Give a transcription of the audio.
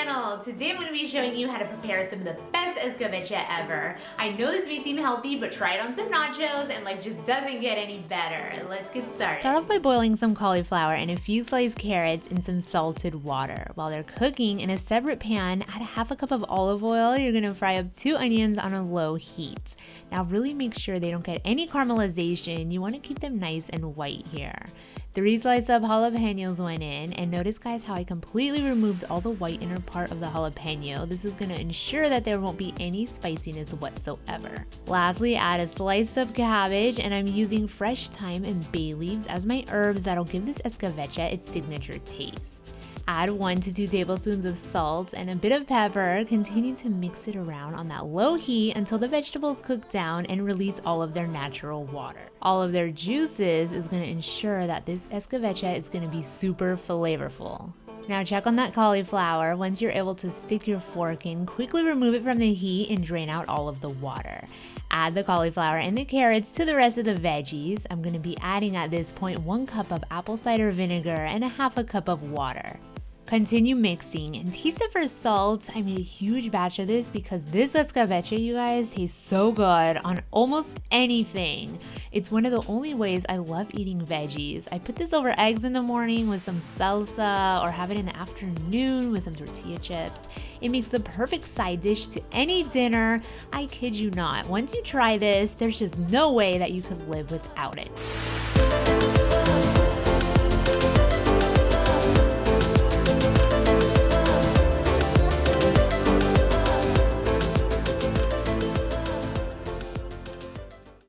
channel! Today I'm going to be showing you how to prepare some of the best escabeche ever. I know this may seem healthy, but try it on some nachos and life just doesn't get any better. Let's get started. Start off by boiling some cauliflower and a few sliced carrots in some salted water. While they're cooking, in a separate pan, add half a cup of olive oil. You're going to fry up 2 onions on a low heat. Now really make sure they don't get any caramelization. You want to keep them nice and white here. 3 sliced up jalapenos went in, and notice guys how I completely removed all the white inner part of the jalapeno. This is going to ensure that there won't be any spiciness whatsoever. Lastly, add a sliced up cabbage, and I'm using fresh thyme and bay leaves as my herbs that'll give this escabeche its signature taste. Add 1 to 2 tablespoons of salt and a bit of pepper. Continue to mix it around on that low heat until the vegetables cook down and release all of their natural water. All of their juices is going to ensure that this escabeche is going to be super flavorful. Now check on that cauliflower. Once you're able to stick your fork in, quickly remove it from the heat and drain out all of the water. Add the cauliflower and the carrots to the rest of the veggies. I'm going to be adding at this point 1 cup of apple cider vinegar and a half a cup of water. Continue mixing and taste it for salt. I made a huge batch of this because this escabeche, you guys, tastes so good on almost anything. It's one of the only ways I love eating veggies. I put this over eggs in the morning with some salsa or have it in the afternoon with some tortilla chips. It makes a perfect side dish to any dinner. I kid you not. Once you try this, there's just no way that you could live without it.